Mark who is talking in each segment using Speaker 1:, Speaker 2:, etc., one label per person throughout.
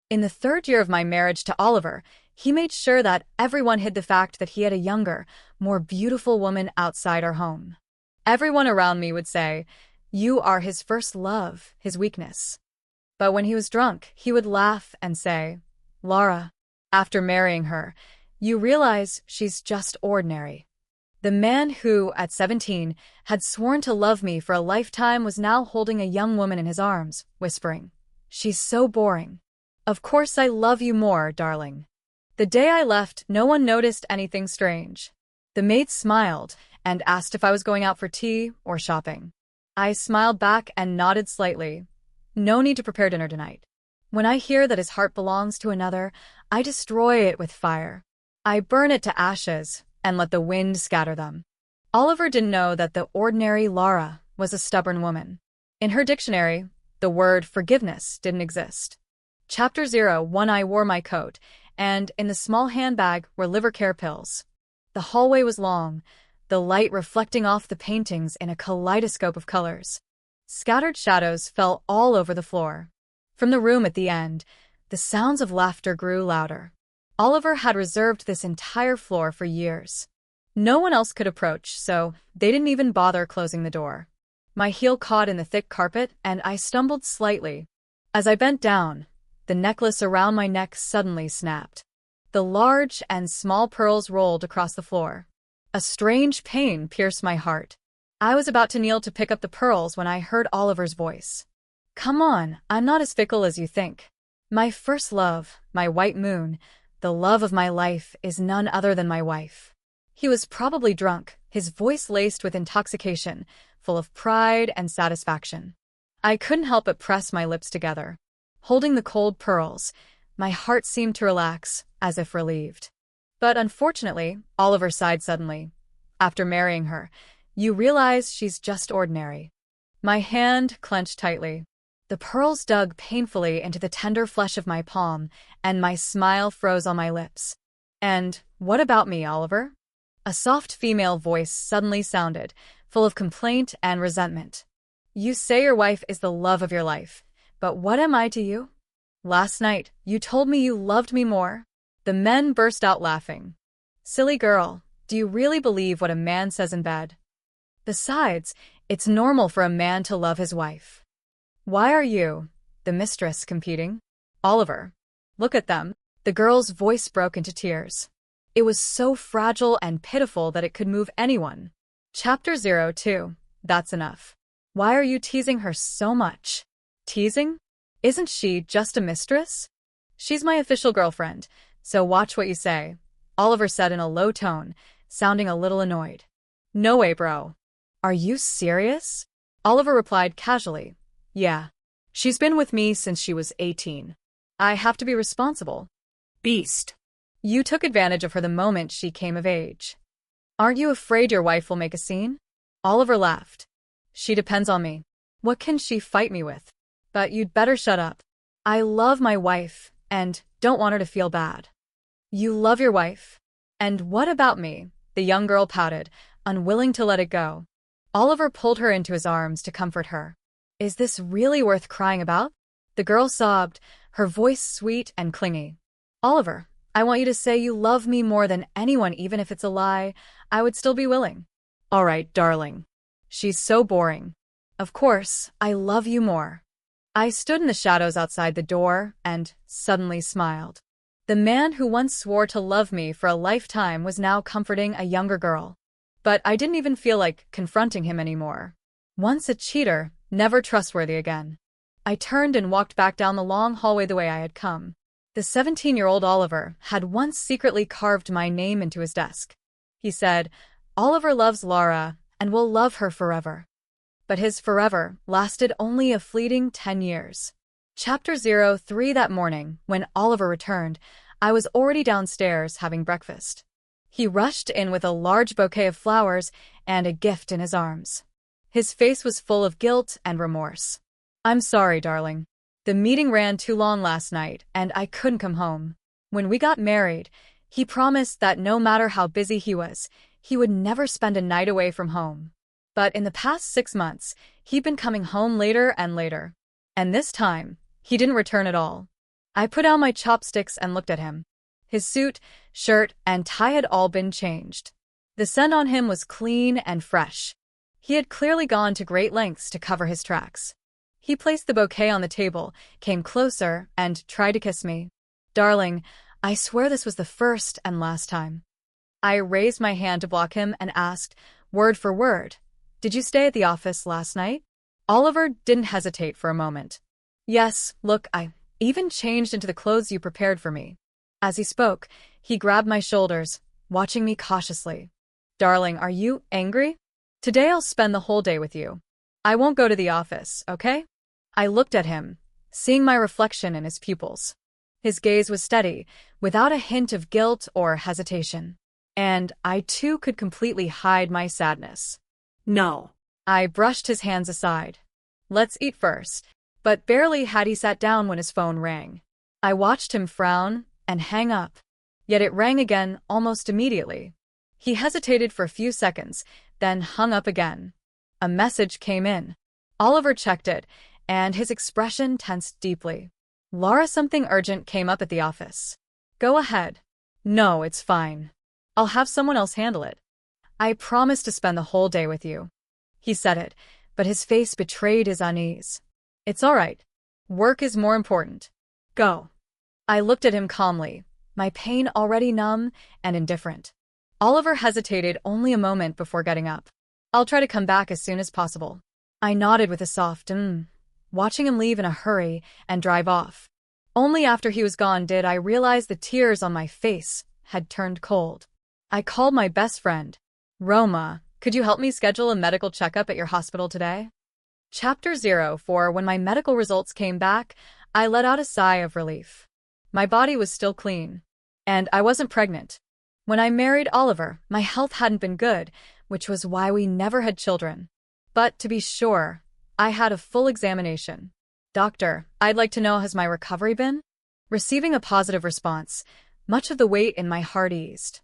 Speaker 1: In the third year of my marriage to Oliver, he made sure that everyone hid the fact that he had a younger, more beautiful woman outside our home. Everyone around me would say, "You are his first love, his weakness." But when he was drunk, he would laugh and say, "Laura, after marrying her, you realize she's just ordinary." The man who, at 17, had sworn to love me for a lifetime was now holding a young woman in his arms, whispering, "She's so boring. Of course I love you more, darling." The day I left, no one noticed anything strange. The maid smiled and asked if I was going out for tea or shopping. I smiled back and nodded slightly. No need to prepare dinner tonight. When I hear that his heart belongs to another, I destroy it with fire. I burn it to ashes and let the wind scatter them. Oliver didn't know that the ordinary Laura was a stubborn woman. In her dictionary, the word forgiveness didn't exist. Chapter 01. I wore my coat, and in the small handbag were liver care pills. The hallway was long, the light reflecting off the paintings in a kaleidoscope of colors. Scattered shadows fell all over the floor. From the room at the end, the sounds of laughter grew louder. Oliver had reserved this entire floor for years. No one else could approach, so they didn't even bother closing the door. My heel caught in the thick carpet, and I stumbled slightly. As I bent down, the necklace around my neck suddenly snapped. The large and small pearls rolled across the floor. A strange pain pierced my heart. I was about to kneel to pick up the pearls when I heard Oliver's voice. "Come on, I'm not as fickle as you think. My first love, my white moon, the love of my life is none other than my wife." He was probably drunk, his voice laced with intoxication, full of pride and satisfaction. I couldn't help but press my lips together. Holding the cold pearls, my heart seemed to relax, as if relieved. But unfortunately, Oliver sighed suddenly. "After marrying her, you realize she's just ordinary." My hand clenched tightly. The pearls dug painfully into the tender flesh of my palm, and my smile froze on my lips. "And what about me, Oliver?" A soft female voice suddenly sounded, full of complaint and resentment. "You say your wife is the love of your life, but what am I to you? Last night, you told me you loved me more." The men burst out laughing. "Silly girl, do you really believe what a man says in bed? Besides, it's normal for a man to love his wife. Why are you, the mistress, competing? Oliver, look at them." The girl's voice broke into tears. It was so fragile and pitiful that it could move anyone. Chapter 02. That's enough. Why are you teasing her so much? Teasing? Isn't she just a mistress? She's my official girlfriend, so watch what you say, Oliver said in a low tone, sounding a little annoyed. "No way, bro." "Are you serious?" Oliver replied casually. "Yeah. She's been with me since she was 18. I have to be responsible." "Beast. You took advantage of her the moment she came of age. Aren't you afraid your wife will make a scene?" Oliver laughed. "She depends on me. What can she fight me with? But you'd better shut up. I love my wife, and don't want her to feel bad." "You love your wife? And what about me?" The young girl pouted, unwilling to let it go. Oliver pulled her into his arms to comfort her. "Is this really worth crying about?" The girl sobbed, her voice sweet and clingy. "Oliver, I want you to say you love me more than anyone, even if it's a lie. I would still be willing." "All right, darling. She's so boring. Of course, I love you more." I stood in the shadows outside the door and suddenly smiled. The man who once swore to love me for a lifetime was now comforting a younger girl. But I didn't even feel like confronting him anymore. Once a cheater, never trustworthy again. I turned and walked back down the long hallway the way I had come. The 17-year-old Oliver had once secretly carved my name into his desk. He said, "Oliver loves Laura and will love her forever." But his forever lasted only a fleeting 10 years. Chapter 03. That morning, when Oliver returned, I was already downstairs having breakfast. He rushed in with a large bouquet of flowers and a gift in his arms. His face was full of guilt and remorse. "I'm sorry, darling. The meeting ran too long last night, and I couldn't come home. When we got married, he promised that no matter how busy he was, he would never spend a night away from home. But in the past 6 months, he'd been coming home later and later. And this time, he didn't return at all. I put down my chopsticks and looked at him. His suit, shirt, and tie had all been changed. The scent on him was clean and fresh. He had clearly gone to great lengths to cover his tracks. He placed the bouquet on the table, came closer, and tried to kiss me. Darling, I swear this was the first and last time. I raised my hand to block him and asked, word for word, did you stay at the office last night? Oliver didn't hesitate for a moment. Yes, look, I even changed into the clothes you prepared for me. As he spoke, he grabbed my shoulders, watching me cautiously. Darling, are you angry? Today I'll spend the whole day with you. I won't go to the office, okay? I looked at him, seeing my reflection in his pupils. His gaze was steady, without a hint of guilt or hesitation. And I too could completely hide my sadness.
Speaker 2: No.
Speaker 1: I brushed his hands aside. Let's eat first. But barely had he sat down when his phone rang. I watched him frown and hang up. Yet it rang again almost immediately. He hesitated for a few seconds, then hung up again. A message came in. Oliver checked it, and his expression tensed deeply. Laura, something urgent came up at the office. Go ahead. No, it's fine. I'll have someone else handle it. I promise to spend the whole day with you. He said it, but his face betrayed his unease. It's all right. Work is more important. Go. I looked at him calmly, my pain already numb and indifferent. Oliver hesitated only a moment before getting up. I'll try to come back as soon as possible. I nodded with a soft watching him leave in a hurry and drive off. Only after he was gone did I realize the tears on my face had turned cold. I called my best friend. Roma, could you help me schedule a medical checkup at your hospital today? Chapter 04. When my medical results came back, I let out a sigh of relief. My body was still clean. And I wasn't pregnant. When I married Oliver, my health hadn't been good, which was why we never had children. But to be sure, I had a full examination. Doctor, I'd like to know, has my recovery been? Receiving a positive response, much of the weight in my heart eased.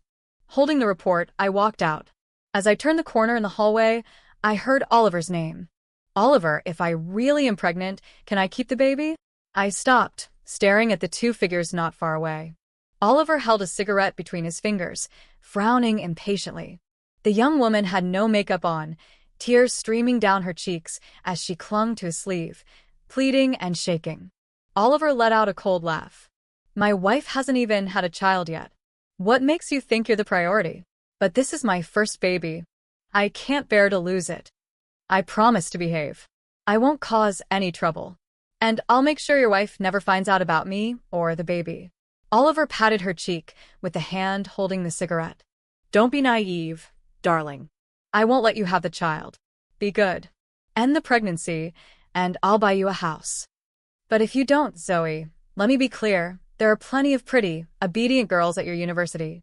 Speaker 1: Holding the report, I walked out. As I turned the corner in the hallway, I heard Oliver's name. Oliver, if I really am pregnant, can I keep the baby? I stopped, staring at the two figures not far away. Oliver held a cigarette between his fingers, frowning impatiently. The young woman had no makeup on, tears streaming down her cheeks as she clung to his sleeve, pleading and shaking. Oliver let out a cold laugh. My wife hasn't even had a child yet. What makes you think you're the priority? But this is my first baby. I can't bear to lose it. I promise to behave. I won't cause any trouble. And I'll make sure your wife never finds out about me or the baby. Oliver patted her cheek with the hand holding the cigarette. Don't be naive, darling. I won't let you have the child. Be good. End the pregnancy, and I'll buy you a house. But if you don't, Zoe, let me be clear, there are plenty of pretty, obedient girls at your university.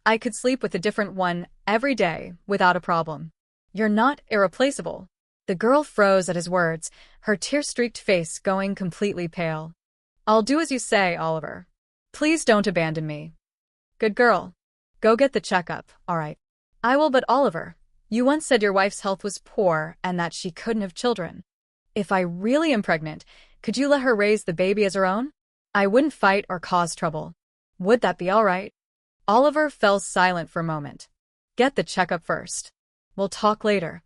Speaker 1: I could sleep with a different one every day without a problem. You're not irreplaceable. The girl froze at his words, her tear-streaked face going completely pale. I'll do as you say, Oliver. Please don't abandon me. Good girl. Go get the checkup, all right? I will, but Oliver, you once said your wife's health was poor and that she couldn't have children. If I really am pregnant, could you let her raise the baby as her own? I wouldn't fight or cause trouble. Would that be all right? Oliver fell silent for a moment. Get the checkup first. We'll talk later.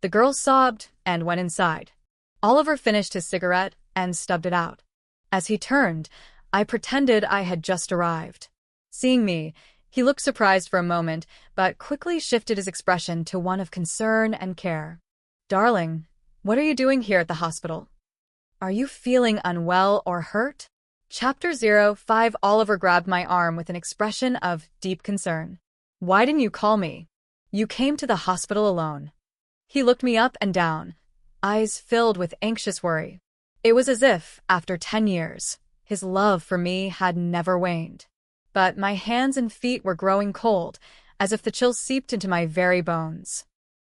Speaker 1: The girl sobbed and went inside. Oliver finished his cigarette and stubbed it out. As he turned, I pretended I had just arrived. Seeing me, he looked surprised for a moment, but quickly shifted his expression to one of concern and care. Darling, what are you doing here at the hospital? Are you feeling unwell or hurt? Chapter 05. Oliver grabbed my arm with an expression of deep concern. Why didn't you call me? You came to the hospital alone. He looked me up and down, eyes filled with anxious worry. It was as if, after 10 years, his love for me had never waned. But my hands and feet were growing cold, as if the chill seeped into my very bones.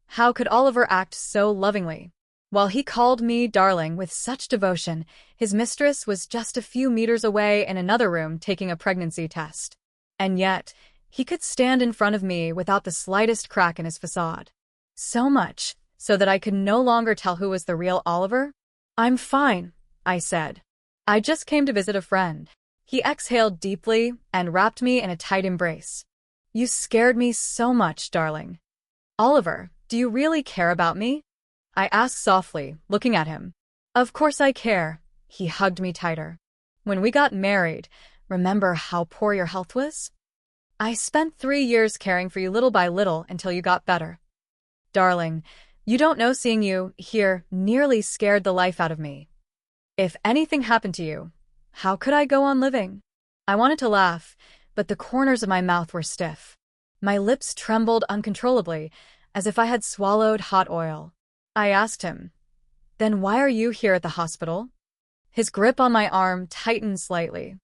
Speaker 1: How could Oliver act so lovingly? While he called me darling with such devotion, his mistress was just a few meters away in another room taking a pregnancy test. And yet, he could stand in front of me without the slightest crack in his facade. So much, so that I could no longer tell who was the real Oliver? I'm fine, I said. I just came to visit a friend. He exhaled deeply and wrapped me in a tight embrace. You scared me so much, darling. Oliver, do you really care about me? I asked softly, looking at him. Of course I care. He hugged me tighter. When we got married, remember how poor your health was? I spent 3 years caring for you little by little until you got better. Darling, you don't know, seeing you here nearly scared the life out of me. If anything happened to you, how could I go on living? I wanted to laugh, but the corners of my mouth were stiff. My lips trembled uncontrollably, as if I had swallowed hot oil. I asked him, then why are you here at the hospital? His grip on my arm tightened slightly.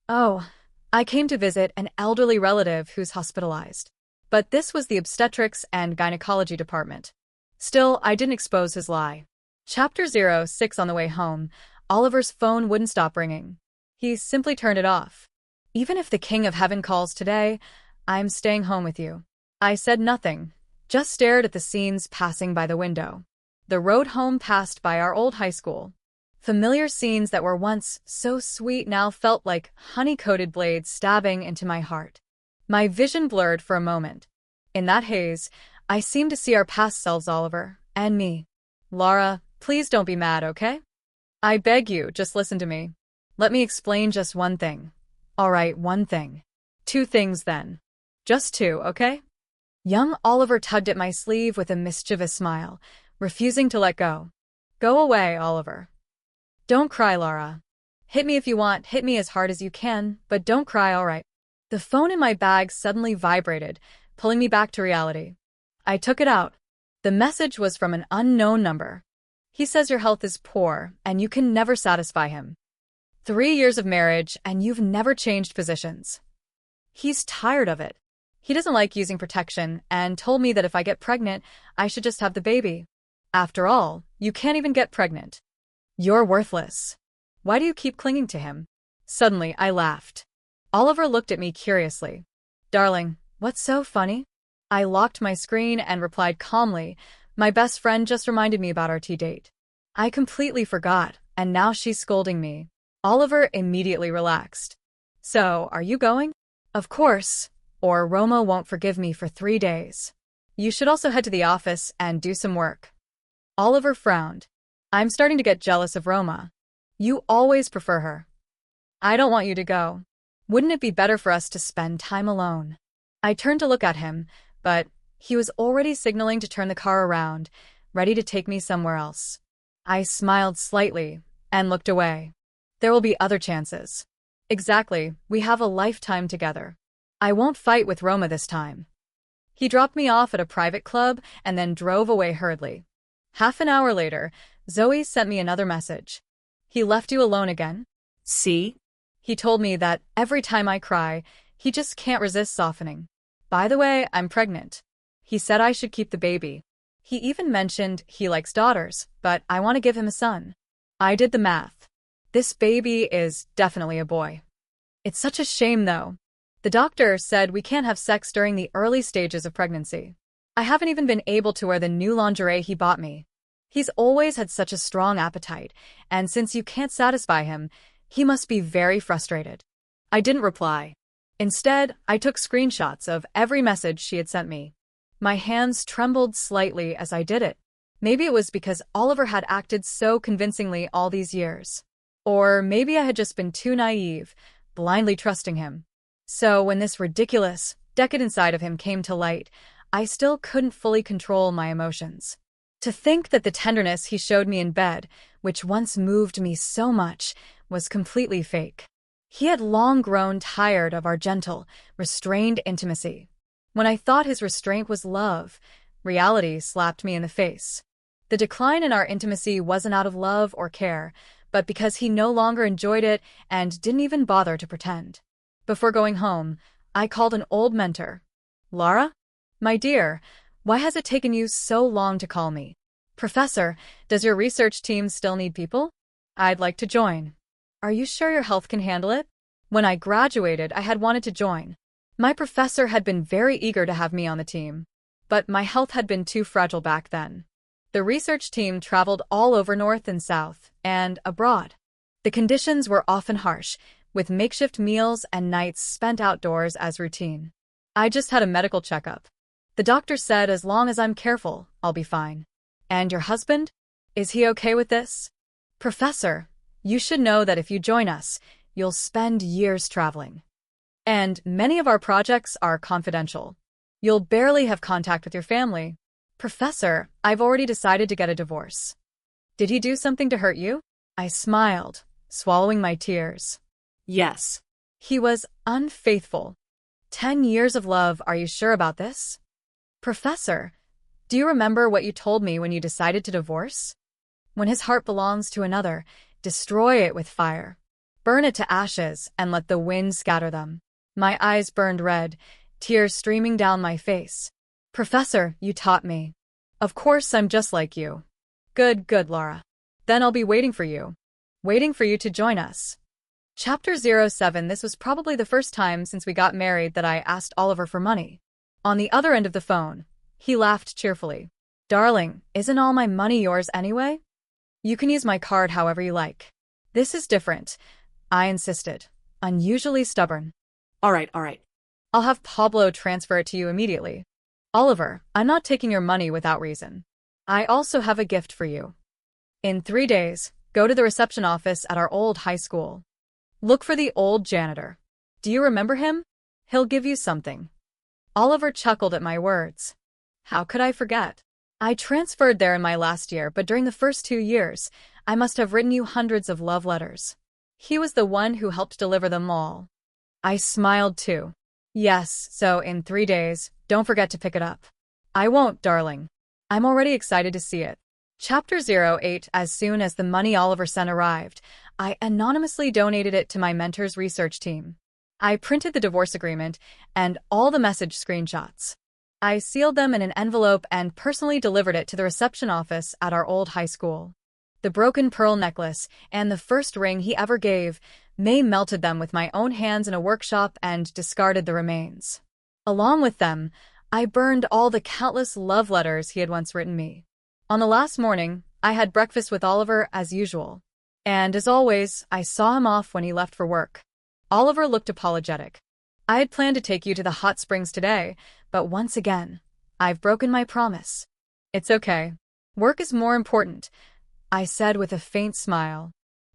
Speaker 1: Oh, I came to visit an elderly relative who's hospitalized. But this was the obstetrics and gynecology department. Still, I didn't expose his lie. Chapter 06. On the way home, Oliver's phone wouldn't stop ringing. He simply turned it off. Even if the King of Heaven calls today, I'm staying home with you. I said nothing, just stared at the scenes passing by the window. The road home passed by our old high school. Familiar scenes that were once so sweet now felt like honey-coated blades stabbing into my heart. My vision blurred for a moment. In that haze, I seemed to see our past selves, Oliver, and me. Laura, please don't be mad, okay? I beg you, just listen to me. Let me explain just one thing. All right, one thing. 2 things then. Just 2, okay? Young Oliver tugged at my sleeve with a mischievous smile, refusing to let go. Go away, Oliver. Don't cry, Laura. Hit me if you want, hit me as hard as you can, but don't cry, all right? The phone in my bag suddenly vibrated, pulling me back to reality. I took it out. The message was from an unknown number. He says your health is poor, and you can never satisfy him. 3 years of marriage, and you've never changed positions. He's tired of it. He doesn't like using protection, and told me that if I get pregnant, I should just have the baby. After all, you can't even get pregnant. You're worthless. Why do you keep clinging to him? Suddenly, I laughed. Oliver looked at me curiously. Darling, what's so funny? I locked my screen and replied calmly, my best friend just reminded me about our tea date. I completely forgot, and now she's scolding me. Oliver immediately relaxed. So, are you going? Of course, or Roma won't forgive me for 3 days. You should also head to the office and do some work. Oliver frowned. I'm starting to get jealous of Roma. You always prefer her. I don't want you to go. Wouldn't it be better for us to spend time alone? I turned to look at him, but he was already signaling to turn the car around, ready to take me somewhere else. I smiled slightly and looked away. There will be other chances. Exactly, we have a lifetime together. I won't fight with Roma this time. He dropped me off at a private club and then drove away hurriedly. Half an hour later, Zoe sent me another message. He left you alone again? See? He told me that every time I cry, he just can't resist softening. By the way, I'm pregnant. He said I should keep the baby. He even mentioned he likes daughters, but I want to give him a son. I did the math. This baby is definitely a boy. It's such a shame, though. The doctor said we can't have sex during the early stages of pregnancy. I haven't even been able to wear the new lingerie he bought me. He's always had such a strong appetite, and since you can't satisfy him, he must be very frustrated. I didn't reply. Instead, I took screenshots of every message she had sent me. My hands trembled slightly as I did it. Maybe it was because Oliver had acted so convincingly all these years. Or maybe I had just been too naive, blindly trusting him. So when this ridiculous, decadent side of him came to light, I still couldn't fully control my emotions. To think that the tenderness he showed me in bed, which once moved me so much, was completely fake. He had long grown tired of our gentle, restrained intimacy. When I thought his restraint was love, reality slapped me in the face. The decline in our intimacy wasn't out of love or care, but because he no longer enjoyed it and didn't even bother to pretend. Before going home, I called an old mentor. Laura? My dear, why has it taken you so long to call me? Professor, does your research team still need people? I'd like to join. Are you sure your health can handle it? When I graduated, I had wanted to join. My professor had been very eager to have me on the team, but my health had been too fragile back then. The research team traveled all over North and South, and abroad. The conditions were often harsh, with makeshift meals and nights spent outdoors as routine. I just had a medical checkup. The doctor said as long as I'm careful, I'll be fine. And your husband? Is he okay with this? Professor, you should know that if you join us, you'll spend years traveling. And many of our projects are confidential. You'll barely have contact with your family. Professor, I've already decided to get a divorce. Did he do something to hurt you? I smiled, swallowing my tears. Yes. He was unfaithful. 10 years of love, are you sure about this? Professor, do you remember what you told me when you decided to divorce? When his heart belongs to another, destroy it with fire. Burn it to ashes and let the wind scatter them. My eyes burned red, tears streaming down my face. Professor, you taught me. Of course I'm just like you. Good, Laura. Then I'll be waiting for you. Waiting for you to join us. Chapter 07. This was probably the first time since we got married that I asked Oliver for money. On the other end of the phone, he laughed cheerfully. Darling, isn't all my money yours anyway? You can use my card however you like. This is different, I insisted, unusually stubborn. All right. I'll have Pablo transfer it to you immediately. Oliver, I'm not taking your money without reason. I also have a gift for you. In 3 days, go to the reception office at our old high school. Look for the old janitor. Do you remember him? He'll give you something. Oliver chuckled at my words. How could I forget? I transferred there in my last year, but during the first 2 years, I must have written you hundreds of love letters. He was the one who helped deliver them all. I smiled too. Yes, so in 3 days, don't forget to pick it up. I won't, darling. I'm already excited to see it. Chapter 08. As soon as the money Oliver sent arrived, I anonymously donated it to my mentor's research team. I printed the divorce agreement and all the message screenshots. I sealed them in an envelope and personally delivered it to the reception office at our old high school. The broken pearl necklace and the first ring he ever gave, May melted them with my own hands in a workshop and discarded the remains. Along with them, I burned all the countless love letters he had once written me. On the last morning, I had breakfast with Oliver as usual. And as always, I saw him off when he left for work. Oliver looked apologetic. I had planned to take you to the hot springs today, but once again, I've broken my promise. It's okay. Work is more important, I said with a faint smile.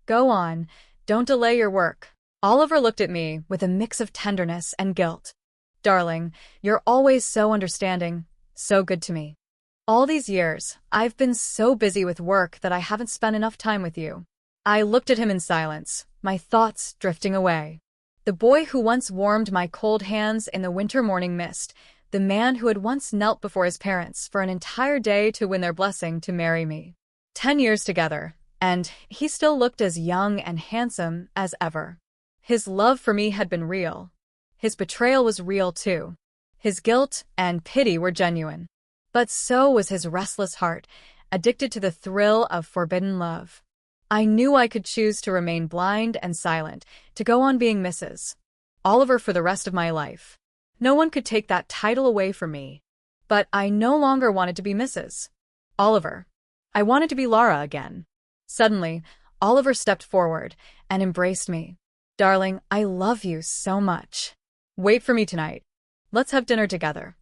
Speaker 1: Go on, don't delay your work. Oliver looked at me with a mix of tenderness and guilt. Darling, you're always so understanding, so good to me. All these years, I've been so busy with work that I haven't spent enough time with you. I looked at him in silence, my thoughts drifting away. The boy who once warmed my cold hands in the winter morning mist, the man who had once knelt before his parents for an entire day to win their blessing to marry me. 10 years together, and he still looked as young and handsome as ever. His love for me had been real. His betrayal was real too. His guilt and pity were genuine. But so was his restless heart, addicted to the thrill of forbidden love. I knew I could choose to remain blind and silent, to go on being Mrs. Oliver for the rest of my life. No one could take that title away from me. But I no longer wanted to be Mrs. Oliver. I wanted to be Laura again. Suddenly, Oliver stepped forward and embraced me. Darling, I love you so much. Wait for me tonight. Let's have dinner together.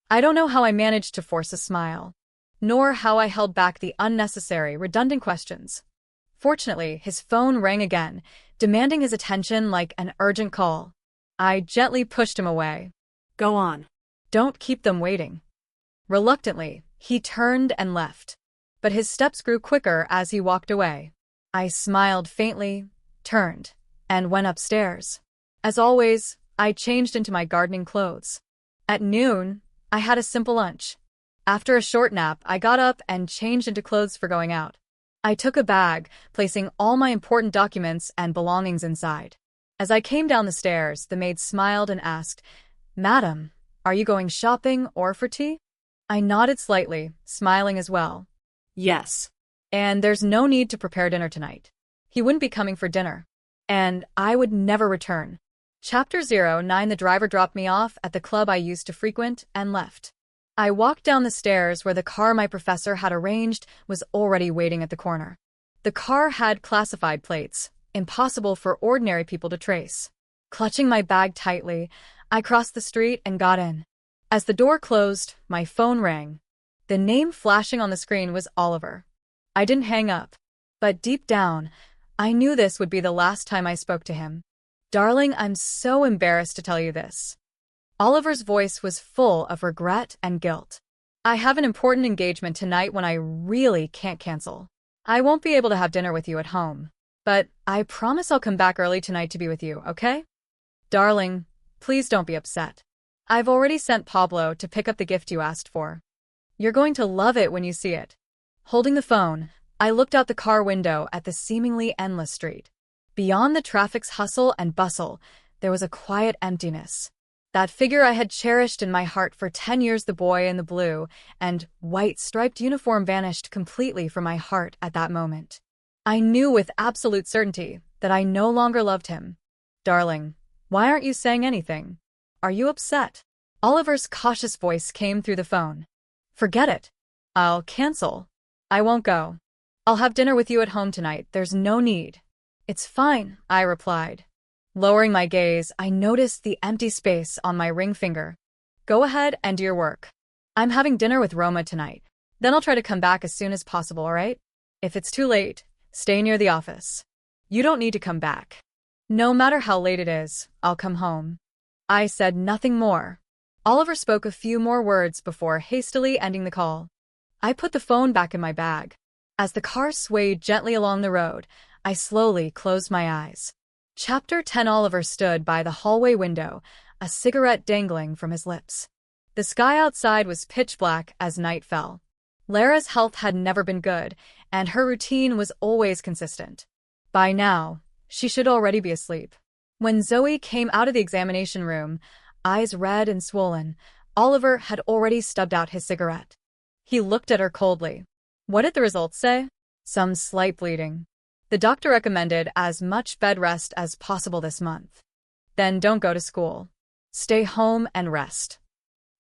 Speaker 1: I don't know how I managed to force a smile, nor how I held back the unnecessary, redundant questions. Fortunately, his phone rang again, demanding his attention like an urgent call. I gently pushed him away. Go on. Don't keep them waiting. Reluctantly, he turned and left. But his steps grew quicker as he walked away. I smiled faintly, turned, and went upstairs. As always, I changed into my gardening clothes. At noon, I had a simple lunch. After a short nap, I got up and changed into clothes for going out. I took a bag, placing all my important documents and belongings inside. As I came down the stairs, the maid smiled and asked, Madam, are you going shopping or for tea? I nodded slightly, smiling as well. Yes. And there's no need to prepare dinner tonight. He wouldn't be coming for dinner. And I would never return. Chapter 09. The driver dropped me off at the club I used to frequent and left. I walked down the stairs where the car my professor had arranged was already waiting at the corner. The car had classified plates, impossible for ordinary people to trace. Clutching my bag tightly, I crossed the street and got in. As the door closed, my phone rang. The name flashing on the screen was Oliver. I didn't hang up, but deep down, I knew this would be the last time I spoke to him. Darling, I'm so embarrassed to tell you this. Oliver's voice was full of regret and guilt. I have an important engagement tonight when I really can't cancel. I won't be able to have dinner with you at home, but I promise I'll come back early tonight to be with you, okay? Darling, please don't be upset. I've already sent Pablo to pick up the gift you asked for. You're going to love it when you see it. Holding the phone, I looked out the car window at the seemingly endless street. Beyond the traffic's hustle and bustle, there was a quiet emptiness. That figure I had cherished in my heart for 10 years, the boy in the blue and white striped uniform, vanished completely from my heart at that moment. I knew with absolute certainty that I no longer loved him. Darling, why aren't you saying anything? Are you upset? Oliver's cautious voice came through the phone. Forget it. I'll cancel. I won't go. I'll have dinner with you at home tonight. There's no need. It's fine, I replied. Lowering my gaze, I noticed the empty space on my ring finger. Go ahead and do your work. I'm having dinner with Roma tonight. Then I'll try to come back as soon as possible, all right? If it's too late, stay near the office. You don't need to come back. No matter how late it is, I'll come home. I said nothing more. Oliver spoke a few more words before hastily ending the call. I put the phone back in my bag. As the car swayed gently along the road, I slowly closed my eyes. Chapter 10. Oliver stood by the hallway window, a cigarette dangling from his lips. The sky outside was pitch black as night fell. Lara's health had never been good, and her routine was always consistent. By now, she should already be asleep. When Zoe came out of the examination room, eyes red and swollen, Oliver had already stubbed out his cigarette. He looked at her coldly. What did the results say? Some slight bleeding. The doctor recommended as much bed rest as possible this month. Then don't go to school. Stay home and rest.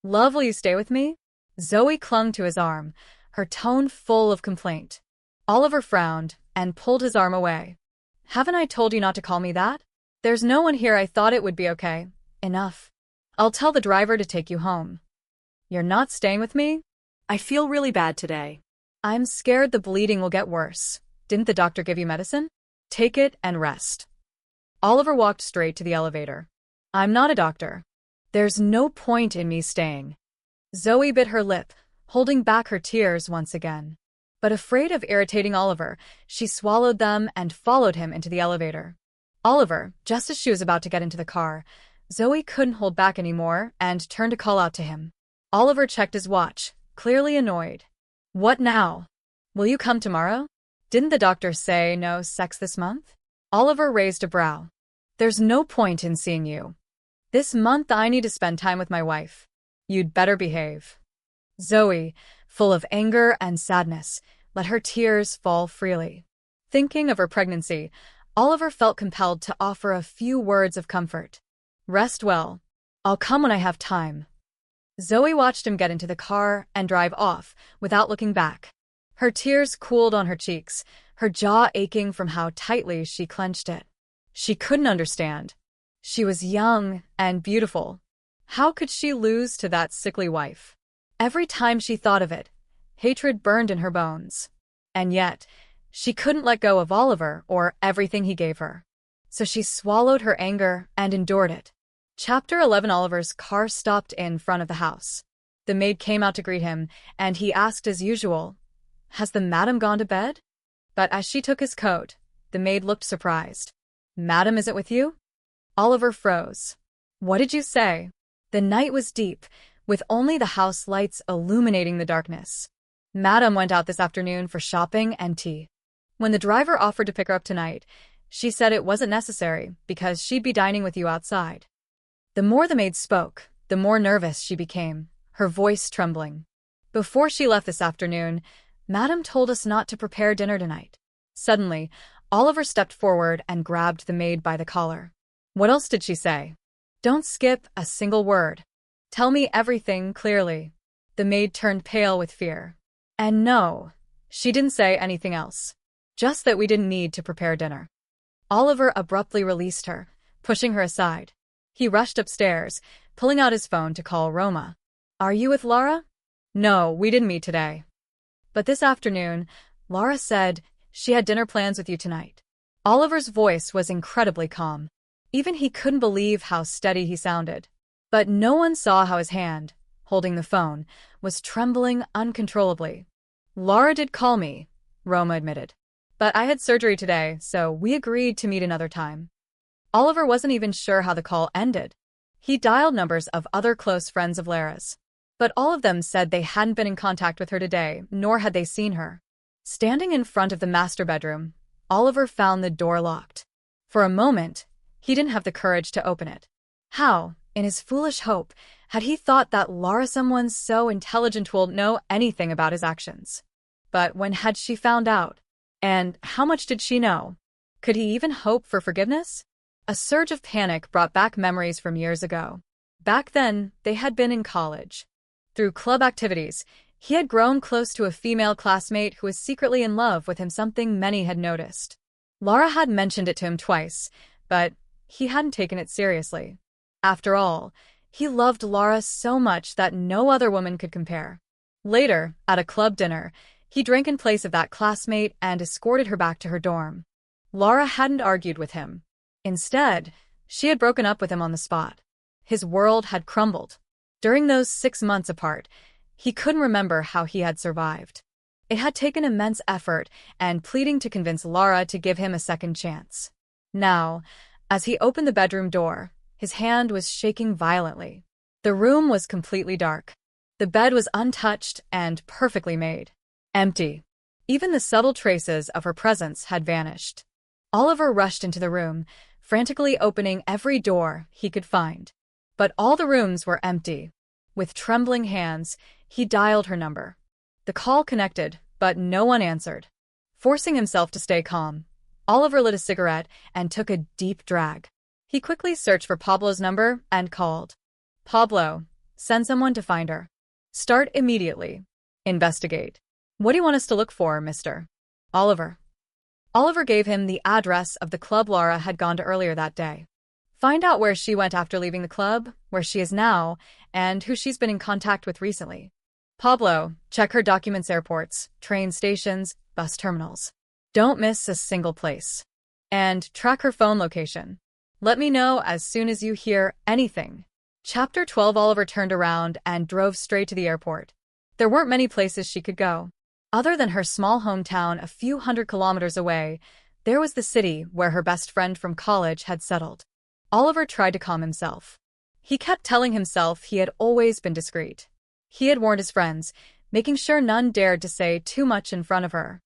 Speaker 1: Love, will you stay with me? Zoe clung to his arm, her tone full of complaint. Oliver frowned and pulled his arm away. Haven't I told you not to call me that? There's no one here. I thought it would be okay. Enough. I'll tell the driver to take you home. You're not staying with me? I feel really bad today. I'm scared the bleeding will get worse. Didn't the doctor give you medicine? Take it and rest. Oliver walked straight to the elevator. I'm not a doctor. There's no point in me staying. Zoe bit her lip, holding back her tears once again. But afraid of irritating Oliver, she swallowed them and followed him into the elevator. Oliver, just as she was about to get into the car, Zoe couldn't hold back anymore and turned to call out to him. Oliver checked his watch, clearly annoyed. What now? Will you come tomorrow? Didn't the doctor say no sex this month? Oliver raised a brow. There's no point in seeing you. This month I need to spend time with my wife. You'd better behave. Zoe, full of anger and sadness, let her tears fall freely. Thinking of her pregnancy, Oliver felt compelled to offer a few words of comfort. Rest well. I'll come when I have time. Zoe watched him get into the car and drive off without looking back. Her tears cooled on her cheeks, her jaw aching from how tightly she clenched it. She couldn't understand. She was young and beautiful. How could she lose to that sickly wife? Every time she thought of it, hatred burned in her bones. And yet, she couldn't let go of Oliver or everything he gave her. So she swallowed her anger and endured it. Chapter 11. Oliver's car stopped in front of the house. The maid came out to greet him, and he asked as usual, Has the madam gone to bed? But as she took his coat, the maid looked surprised. Madam isn't with you? Oliver froze. What did you say? The night was deep, with only the house lights illuminating the darkness. Madam went out this afternoon for shopping and tea. When the driver offered to pick her up tonight, she said it wasn't necessary because she'd be dining with you outside. The more the maid spoke, the more nervous she became, her voice trembling. Before she left this afternoon, Madam told us not to prepare dinner tonight. Suddenly, Oliver stepped forward and grabbed the maid by the collar. What else did she say? Don't skip a single word. Tell me everything clearly. The maid turned pale with fear. And no, she didn't say anything else. Just that we didn't need to prepare dinner. Oliver abruptly released her, pushing her aside. He rushed upstairs, pulling out his phone to call Roma. "Are you with Laura?" "No, we didn't meet today. But this afternoon, Laura said she had dinner plans with you tonight." Oliver's voice was incredibly calm. Even he couldn't believe how steady he sounded. But no one saw how his hand, holding the phone, was trembling uncontrollably. "Laura did call me," Roma admitted. "But I had surgery today, so we agreed to meet another time." Oliver wasn't even sure how the call ended. He dialed numbers of other close friends of Lara's, but all of them said they hadn't been in contact with her today, nor had they seen her. Standing in front of the master bedroom, Oliver found the door locked. For a moment, he didn't have the courage to open it. How, in his foolish hope, had he thought that Lara, someone so intelligent, would know anything about his actions? But when had she found out? And how much did she know? Could he even hope for forgiveness? A surge of panic brought back memories from years ago. Back then, they had been in college. Through club activities, he had grown close to a female classmate who was secretly in love with him, something many had noticed. Lara had mentioned it to him twice, but he hadn't taken it seriously. After all, he loved Lara so much that no other woman could compare. Later, at a club dinner, he drank in place of that classmate and escorted her back to her dorm. Lara hadn't argued with him. Instead, she had broken up with him on the spot. His world had crumbled. During those 6 months apart, he couldn't remember how he had survived. It had taken immense effort and pleading to convince Lara to give him a second chance. Now, as he opened the bedroom door, his hand was shaking violently. The room was completely dark. The bed was untouched and perfectly made. Empty. Even the subtle traces of her presence had vanished. Oliver rushed into the room, frantically opening every door he could find. But all the rooms were empty. With trembling hands, he dialed her number. The call connected, but no one answered. Forcing himself to stay calm, Oliver lit a cigarette and took a deep drag. He quickly searched for Pablo's number and called. "Pablo, send someone to find her. Start immediately. Investigate. What do you want us to look for, Mr. Oliver?" Oliver gave him the address of the club Lara had gone to earlier that day. Find out where she went after leaving the club, where she is now, and who she's been in contact with recently. Pablo, check her documents, airports, train stations, bus terminals. Don't miss a single place. And track her phone location. Let me know as soon as you hear anything. Chapter 12. Oliver turned around and drove straight to the airport. There weren't many places she could go. Other than her small hometown a few hundred kilometers away, there was the city where her best friend from college had settled. Oliver tried to calm himself. He kept telling himself he had always been discreet. He had warned his friends, making sure none dared to say too much in front of her.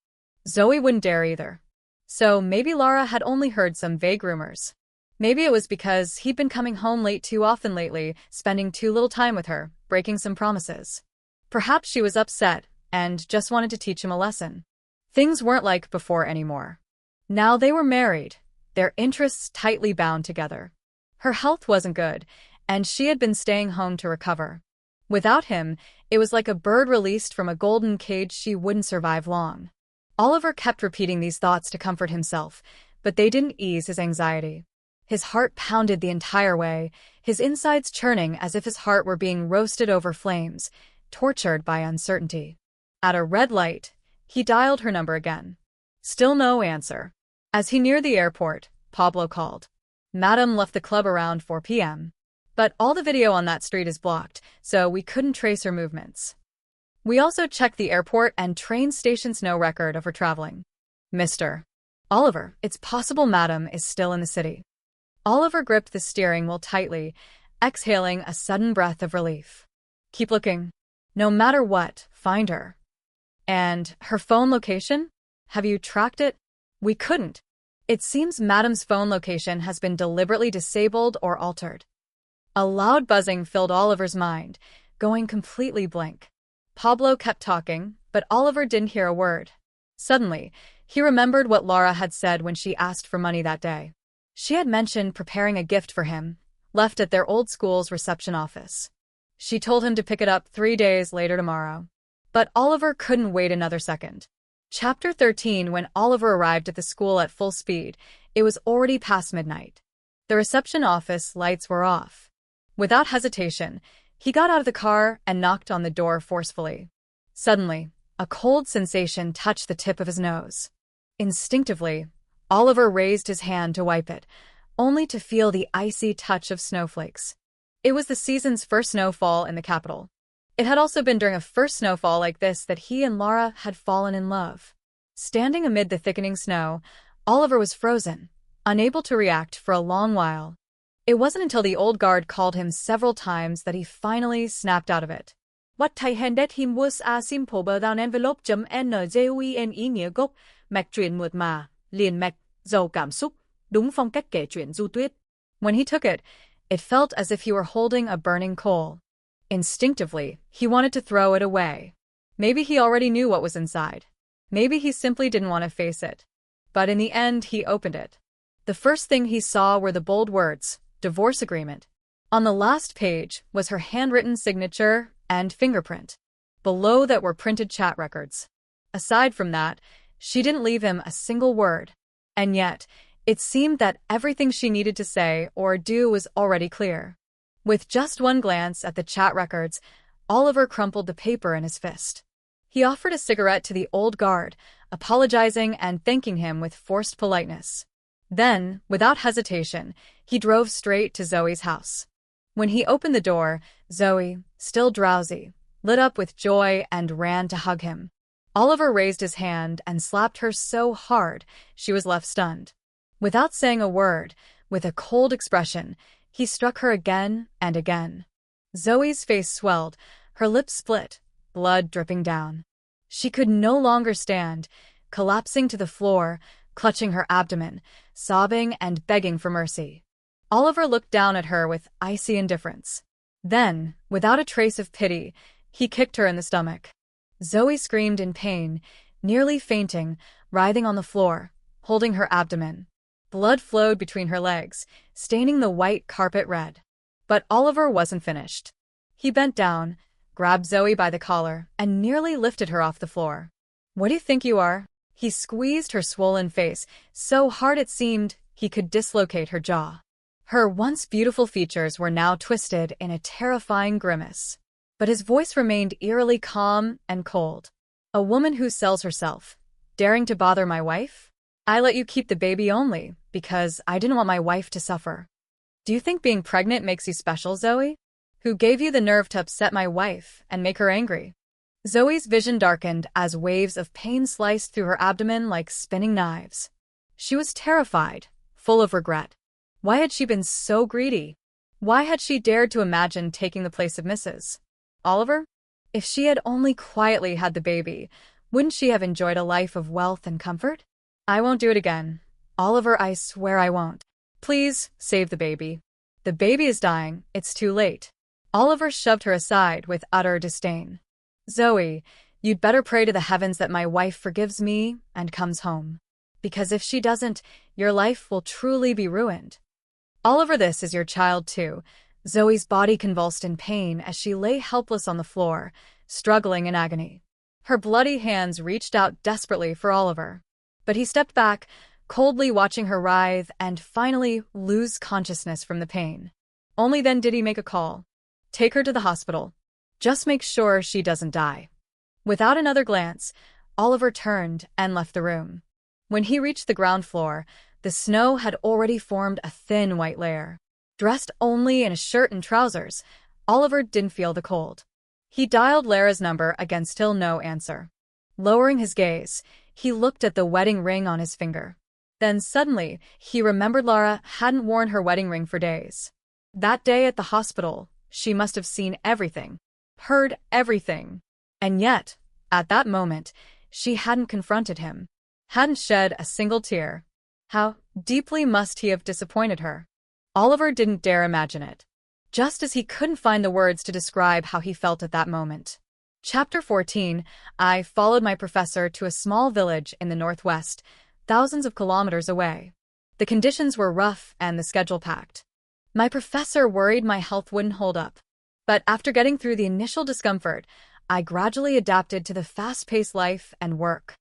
Speaker 1: Zoe wouldn't dare either. So maybe Lara had only heard some vague rumors. Maybe it was because he'd been coming home late too often lately, spending too little time with her, breaking some promises. Perhaps she was upset and just wanted to teach him a lesson. Things weren't like before anymore. Now they were married, their interests tightly bound together. Her health wasn't good, and she had been staying home to recover. Without him, it was like a bird released from a golden cage. She wouldn't survive long. Oliver kept repeating these thoughts to comfort himself, but they didn't ease his anxiety. His heart pounded the entire way, his insides churning as if his heart were being roasted over flames, tortured by uncertainty. At a red light, he dialed her number again. Still no answer. As he neared the airport, Pablo called. "Madam left the club around 4 p.m. But all the video on that street is blocked, so we couldn't trace her movements. We also checked the airport and train stations, no record of her traveling. Mr. Oliver, it's possible Madam is still in the city." Oliver gripped the steering wheel tightly, exhaling a sudden breath of relief. "Keep looking. No matter what, find her." "And her phone location? Have you tracked it?" "We couldn't. It seems Madam's phone location has been deliberately disabled or altered." A loud buzzing filled Oliver's mind, going completely blank. Pablo kept talking, but Oliver didn't hear a word. Suddenly, he remembered what Lara had said when she asked for money that day. She had mentioned preparing a gift for him, left at their old school's reception office. She told him to pick it up 3 days later tomorrow. But Oliver couldn't wait another second. Chapter 13. When Oliver arrived at the school at full speed, It was already past midnight. The reception office lights were off. Without hesitation, he got out of the car and knocked on the door forcefully. Suddenly, a cold sensation touched the tip of his nose. Instinctively, Oliver raised his hand to wipe it, only to feel the icy touch of snowflakes. It was the season's first snowfall in the capital. It had also been during a first snowfall like this that he and Lara had fallen in love. Standing amid the thickening snow, Oliver was frozen, unable to react for a long while. It wasn't until the old guard called him several times that he finally snapped out of it. What thầy handed him was a simple brown envelope.njoen ý nghĩa gốc, mạch truyện mượt mà, liền mạch, giàu cảm xúc, đúng phong cách kể chuyện du tuyết. When he took it, it felt as if he were holding a burning coal. Instinctively, he wanted to throw it away. Maybe he already knew what was inside. Maybe he simply didn't want to face it. But in the end, he opened it. The first thing he saw were the bold words, divorce agreement. On the last page was her handwritten signature and fingerprint. Below that were printed chat records. Aside from that, she didn't leave him a single word. And yet, it seemed that everything she needed to say or do was already clear. With just one glance at the chat records, Oliver crumpled the paper in his fist. He offered a cigarette to the old guard, apologizing and thanking him with forced politeness. Then, without hesitation, he drove straight to Zoe's house. When he opened the door, Zoe, still drowsy, lit up with joy and ran to hug him. Oliver raised his hand and slapped her so hard she was left stunned. Without saying a word, with a cold expression, he struck her again and again. Zoe's face swelled, her lips split, blood dripping down. She could no longer stand, collapsing to the floor, clutching her abdomen, sobbing and begging for mercy. Oliver looked down at her with icy indifference. Then, without a trace of pity, he kicked her in the stomach. Zoe screamed in pain, nearly fainting, writhing on the floor, holding her abdomen. Blood flowed between her legs, staining the white carpet red. But Oliver wasn't finished. He bent down, grabbed Zoe by the collar, and nearly lifted her off the floor. "What do you think you are?" He squeezed her swollen face, so hard it seemed he could dislocate her jaw. Her once beautiful features were now twisted in a terrifying grimace. But his voice remained eerily calm and cold. "A woman who sells herself, daring to bother my wife? I let you keep the baby only because I didn't want my wife to suffer. Do you think being pregnant makes you special, Zoe? Who gave you the nerve to upset my wife and make her angry?" Zoe's vision darkened as waves of pain sliced through her abdomen like spinning knives. She was terrified, full of regret. Why had she been so greedy? Why had she dared to imagine taking the place of Mrs. Oliver? If she had only quietly had the baby, wouldn't she have enjoyed a life of wealth and comfort? "I won't do it again. Oliver, I swear I won't. Please, save the baby. The baby is dying, it's too late." Oliver shoved her aside with utter disdain. "Zoe, you'd better pray to the heavens that my wife forgives me and comes home. Because if she doesn't, your life will truly be ruined." "Oliver, this is your child too." Zoe's body convulsed in pain as she lay helpless on the floor, struggling in agony. Her bloody hands reached out desperately for Oliver. But he stepped back, coldly watching her writhe and finally lose consciousness from the pain. Only then did he make a call. "Take her to the hospital. Just make sure she doesn't die." Without another glance, Oliver turned and left the room. When he reached the ground floor, the snow had already formed a thin white layer. Dressed only in a shirt and trousers, Oliver didn't feel the cold. He dialed Lara's number, again still no answer. Lowering his gaze, he looked at the wedding ring on his finger. Then suddenly, he remembered Lara hadn't worn her wedding ring for days. That day at the hospital, she must have seen everything, heard everything. And yet, at that moment, she hadn't confronted him, hadn't shed a single tear. How deeply must he have disappointed her? Oliver didn't dare imagine it, just as he couldn't find the words to describe how he felt at that moment. Chapter 14. I followed my professor to a small village in the northwest, thousands of kilometers away. The conditions were rough and the schedule packed. My professor worried my health wouldn't hold up. But after getting through the initial discomfort, I gradually adapted to the fast-paced life and work.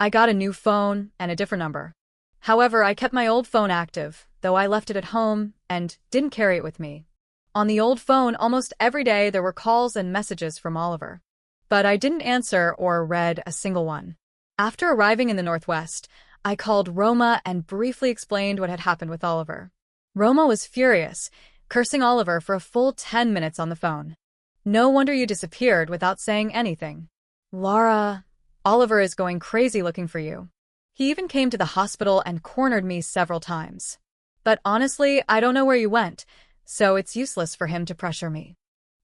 Speaker 1: I got a new phone and a different number. However, I kept my old phone active, though I left it at home and didn't carry it with me. On the old phone, almost every day there were calls and messages from Oliver. But I didn't answer or read a single one. After arriving in the Northwest, I called Roma and briefly explained what had happened with Oliver. Roma was furious, cursing Oliver for a full 10 minutes on the phone. No wonder you disappeared without saying anything. Laura, Oliver is going crazy looking for you. He even came to the hospital and cornered me several times. But honestly, I don't know where you went, so it's useless for him to pressure me.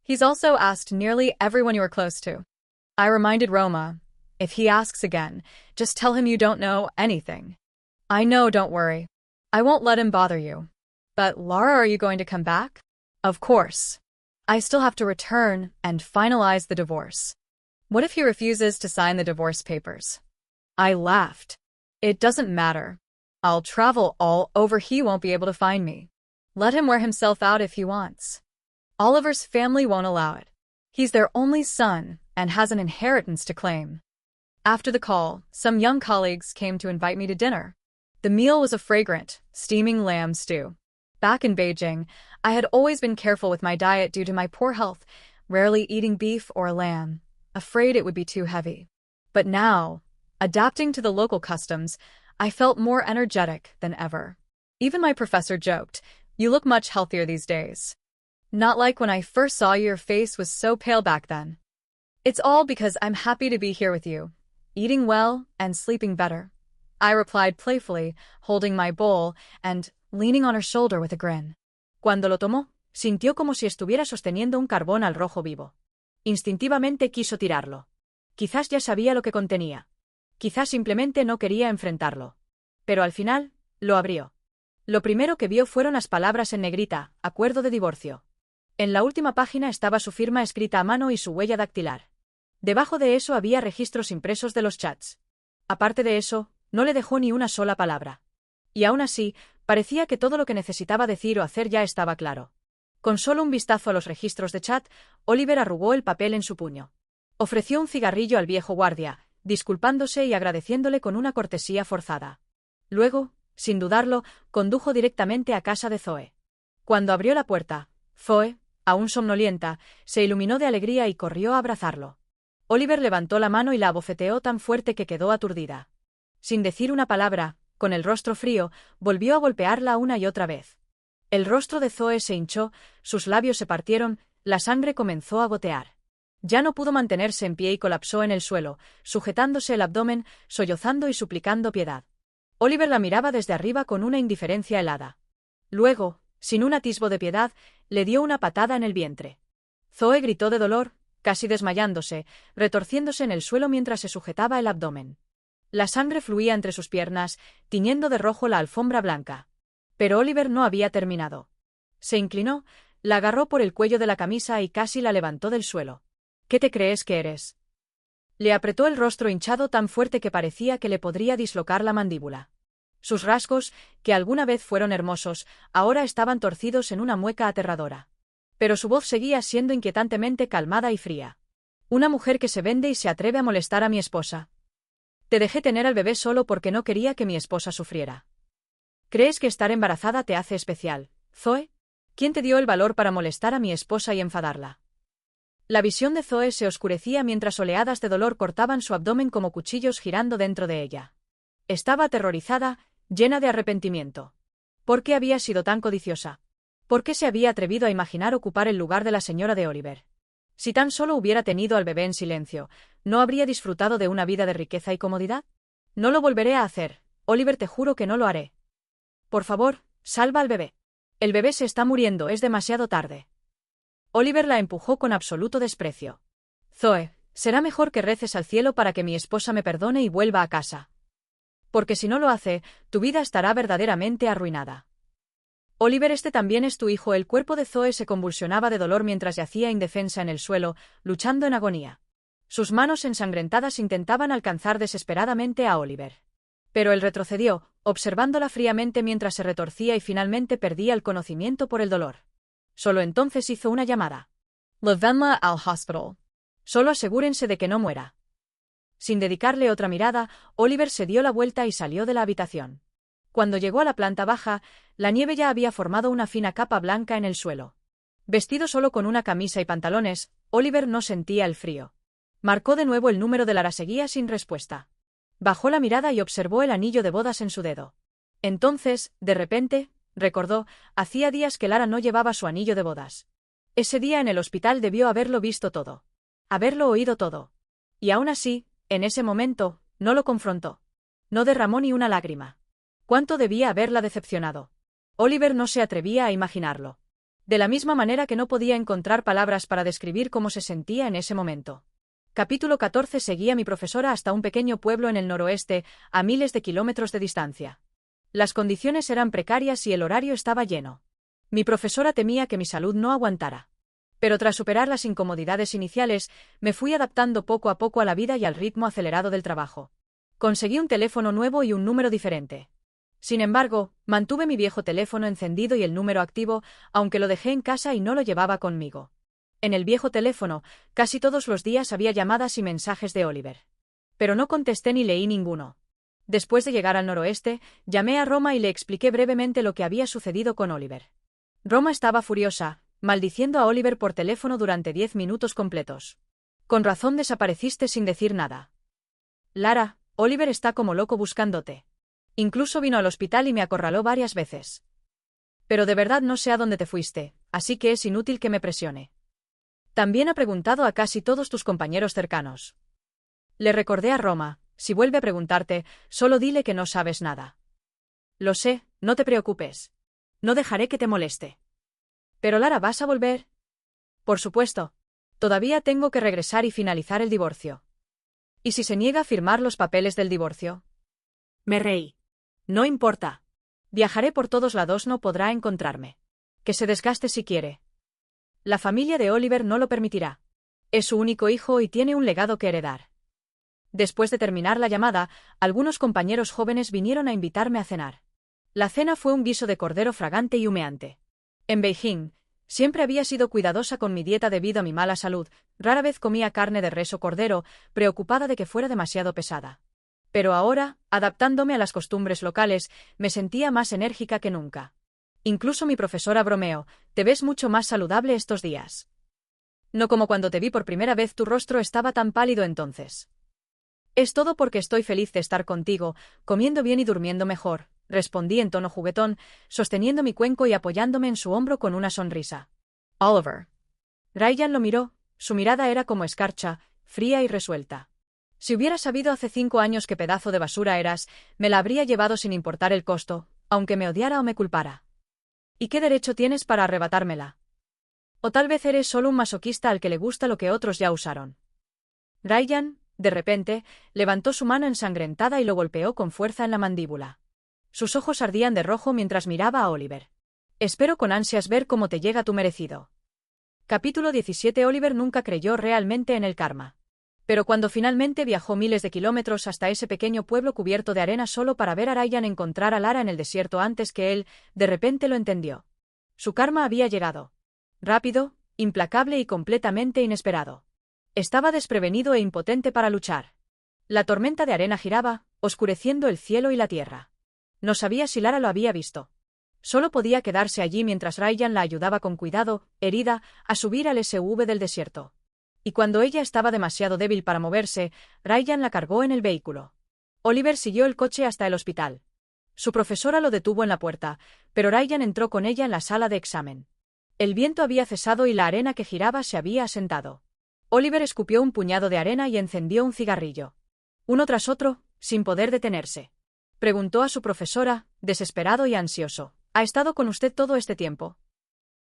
Speaker 1: He's also asked nearly everyone you were close to. I reminded Roma, if he asks again, just tell him you don't know anything. I know, don't worry. I won't let him bother you. But Laura, are you going to come back? Of course. I still have to return and finalize the divorce. What if he refuses to sign the divorce papers? I laughed. It doesn't matter. I'll travel all over, he won't be able to find me. Let him wear himself out if he wants. Oliver's family won't allow it. He's their only son and has an inheritance to claim. After the call, some young colleagues came to invite me to dinner. The meal was a fragrant, steaming lamb stew. Back in Beijing, I had always been careful with my diet due to my poor health, rarely eating beef or lamb, afraid it would be too heavy. But now, adapting to the local customs, I felt more energetic than ever. Even my professor joked, "You look much healthier these days. Not like when I first saw you, your face was so pale back then." It's all because I'm happy to be here with you, eating well and sleeping better, I replied playfully, holding my bowl and leaning on her shoulder with a grin.
Speaker 2: Cuando lo tomó, sintió como si estuviera sosteniendo un carbón al rojo vivo. Instintivamente quiso tirarlo. Quizás ya sabía lo que contenía. Quizás simplemente no quería enfrentarlo. Pero al final, lo abrió. Lo primero que vio fueron las palabras en negrita, acuerdo de divorcio. En la última página estaba su firma escrita a mano y su huella dactilar. Debajo de eso había registros impresos de los chats. Aparte de eso, no le dejó ni una sola palabra. Y aún así, parecía que todo lo que necesitaba decir o hacer ya estaba claro. Con solo un vistazo a los registros de chat, Oliver arrugó el papel en su puño. Ofreció un cigarrillo al viejo guardia, disculpándose y agradeciéndole con una cortesía forzada. Luego, sin dudarlo, condujo directamente a casa de Zoe. Cuando abrió la puerta, Zoe, aún somnolienta, se iluminó de alegría y corrió a abrazarlo. Oliver levantó la mano y la abofeteó tan fuerte que quedó aturdida. Sin decir una palabra, con el rostro frío, volvió a golpearla una y otra vez. El rostro de Zoe se hinchó, sus labios se partieron, la sangre comenzó a gotear. Ya no pudo mantenerse en pie y colapsó en el suelo, sujetándose el abdomen, sollozando y suplicando piedad. Oliver la miraba desde arriba con una indiferencia helada. Luego, sin un atisbo de piedad, le dio una patada en el vientre. Zoe gritó de dolor, casi desmayándose, retorciéndose en el suelo mientras se sujetaba el abdomen. La sangre fluía entre sus piernas, tiñendo de rojo la alfombra blanca. Pero Oliver no había terminado. Se inclinó, la agarró por el cuello de la camisa y casi la levantó del suelo. ¿Qué te crees que eres? Le apretó el rostro hinchado tan fuerte que parecía que le podría dislocar la mandíbula. Sus rasgos, que alguna vez fueron hermosos, ahora estaban torcidos en una mueca aterradora. Pero su voz seguía siendo inquietantemente calmada y fría. Una mujer que se vende y se atreve a molestar a mi esposa. Te dejé tener al bebé solo porque no quería que mi esposa sufriera. ¿Crees que estar embarazada te hace especial, Zoe? ¿Quién te dio el valor para molestar a mi esposa y enfadarla? La visión de Zoe se oscurecía mientras oleadas de dolor cortaban su abdomen como cuchillos girando dentro de ella. Estaba aterrorizada, llena de arrepentimiento. ¿Por qué había sido tan codiciosa? ¿Por qué se había atrevido a imaginar ocupar el lugar de la señora de Oliver? Si tan solo hubiera tenido al bebé en silencio, ¿no habría disfrutado de una vida de riqueza y comodidad? No lo volveré a hacer, Oliver, te juro que no lo haré. Por favor, salva al bebé. El bebé se está muriendo, es demasiado tarde. Oliver la empujó con absoluto desprecio. Zoe, será mejor que reces al cielo para que mi esposa me perdone y vuelva a casa. Porque si no lo hace, tu vida estará verdaderamente arruinada. Oliver, este también es tu hijo. El cuerpo de Zoe se convulsionaba de dolor mientras yacía indefensa en el suelo, luchando en agonía. Sus manos ensangrentadas intentaban alcanzar desesperadamente a Oliver. Pero él retrocedió, observándola fríamente mientras se retorcía y finalmente perdía el conocimiento por el dolor. Solo entonces hizo una llamada.
Speaker 1: Llévenla al hospital.
Speaker 2: Solo asegúrense de que no muera. Sin dedicarle otra mirada, Oliver se dio la vuelta y salió de la habitación. Cuando llegó a la planta baja, la nieve ya había formado una fina capa blanca en el suelo. Vestido solo con una camisa y pantalones, Oliver no sentía el frío. Marcó de nuevo el número de Lara, seguía sin respuesta. Bajó la mirada y observó el anillo de bodas en su dedo. Entonces, de repente, recordó, hacía días que Lara no llevaba su anillo de bodas. Ese día en el hospital debió haberlo visto todo. Haberlo oído todo. Y aún así, en ese momento, no lo confrontó. No derramó ni una lágrima. ¿Cuánto debía haberla decepcionado? Oliver no se atrevía a imaginarlo. De la misma manera que no podía encontrar palabras para describir cómo se sentía en ese momento. Capítulo 14. Seguí a mi profesora hasta un pequeño pueblo en el noroeste, a miles de kilómetros de distancia. Las condiciones eran precarias y el horario estaba lleno. Mi profesora temía que mi salud no aguantara. Pero tras superar las incomodidades iniciales, me fui adaptando poco a poco a la vida y al ritmo acelerado del trabajo. Conseguí un teléfono nuevo y un número diferente. Sin embargo, mantuve mi viejo teléfono encendido y el número activo, aunque lo dejé en casa y no lo llevaba conmigo. En el viejo teléfono, casi todos los días había llamadas y mensajes de Oliver. Pero no contesté ni leí ninguno. Después de llegar al noroeste, llamé a Roma y le expliqué brevemente lo que había sucedido con Oliver. Roma estaba furiosa, maldiciendo a Oliver por teléfono durante 10 minutos completos. Con razón desapareciste sin decir nada. Lara, Oliver está como loco buscándote. Incluso vino al hospital y me acorraló varias veces. Pero de verdad no sé a dónde te fuiste, así que es inútil que me presione. También ha preguntado a casi todos tus compañeros cercanos. Le recordé a Roma, si vuelve a preguntarte, solo dile que no sabes nada. Lo sé, no te preocupes. No dejaré que te moleste. Pero Lara, ¿vas a volver? Por supuesto. Todavía tengo que regresar y finalizar el divorcio. ¿Y si se niega a firmar los papeles del divorcio? Me reí. No importa. Viajaré por todos lados, no podrá encontrarme. Que se desgaste si quiere. La familia de Oliver no lo permitirá. Es su único hijo y tiene un legado que heredar. Después de terminar la llamada, algunos compañeros jóvenes vinieron a invitarme a cenar. La cena fue un guiso de cordero fragante y humeante. En Beijing, siempre había sido cuidadosa con mi dieta debido a mi mala salud, rara vez comía carne de res o cordero, preocupada de que fuera demasiado pesada. Pero ahora, adaptándome a las costumbres locales, me sentía más enérgica que nunca. Incluso mi profesora bromeó, te ves mucho más saludable estos días. No como cuando te vi por primera vez, tu rostro estaba tan pálido entonces. Es todo porque estoy feliz de estar contigo, comiendo bien y durmiendo mejor, respondí en tono juguetón, sosteniendo mi cuenco y apoyándome en su hombro con una sonrisa.
Speaker 1: Oliver.
Speaker 2: Ryan lo miró, su mirada era como escarcha, fría y resuelta. Si hubiera sabido hace 5 años qué pedazo de basura eras, me la habría llevado sin importar el costo, aunque me odiara o me culpara. ¿Y qué derecho tienes para arrebatármela? O tal vez eres solo un masoquista al que le gusta lo que otros ya usaron. Ryan, de repente, levantó su mano ensangrentada y lo golpeó con fuerza en la mandíbula. Sus ojos ardían de rojo mientras miraba a Oliver. Espero con ansias ver cómo te llega tu merecido. Capítulo 17. Oliver nunca creyó realmente en el karma. Pero cuando finalmente viajó miles de kilómetros hasta ese pequeño pueblo cubierto de arena solo para ver a Ryan encontrar a Lara en el desierto antes que él, de repente lo entendió. Su karma había llegado. Rápido, implacable y completamente inesperado. Estaba desprevenido e impotente para luchar. La tormenta de arena giraba, oscureciendo el cielo y la tierra. No sabía si Lara lo había visto. Solo podía quedarse allí mientras Ryan la ayudaba con cuidado, herida, a subir al SUV del desierto. Y cuando ella estaba demasiado débil para moverse, Ryan la cargó en el vehículo. Oliver siguió el coche hasta el hospital. Su profesora lo detuvo en la puerta, pero Ryan entró con ella en la sala de examen. El viento había cesado y la arena que giraba se había asentado. Oliver escupió un puñado de arena y encendió un cigarrillo. Uno tras otro, sin poder detenerse. Preguntó a su profesora, desesperado y ansioso. ¿Ha estado con usted todo este tiempo?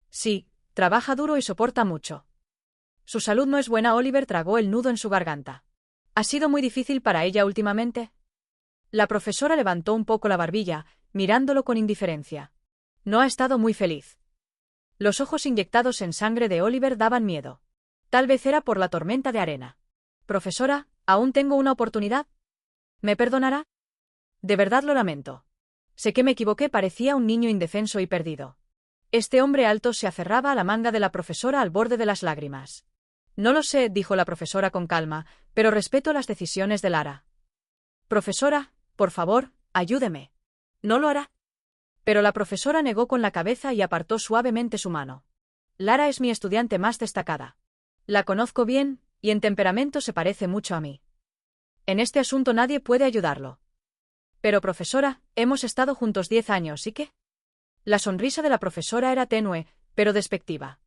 Speaker 2: Sí, trabaja duro y soporta mucho. Su salud no es buena. Oliver tragó el nudo en su garganta. ¿Ha sido muy difícil para ella últimamente? La profesora levantó un poco la barbilla, mirándolo con indiferencia. No ha estado muy feliz. Los ojos inyectados en sangre de Oliver daban miedo. Tal vez era por la tormenta de arena. Profesora, ¿aún tengo una oportunidad? ¿Me perdonará? De verdad lo lamento. Sé que me equivoqué, parecía un niño indefenso y perdido. Este hombre alto se aferraba a la manga de la profesora al borde de las lágrimas. No lo sé, dijo la profesora con calma, pero respeto las decisiones de Lara. Profesora, por favor, ayúdeme. No lo hará. Pero la profesora negó con la cabeza y apartó suavemente su mano. Lara es mi estudiante más destacada. La conozco bien, y en temperamento se parece mucho a mí. En este asunto nadie puede ayudarlo. Pero profesora, hemos estado juntos 10 años, ¿y qué? La sonrisa de la profesora era tenue, pero despectiva.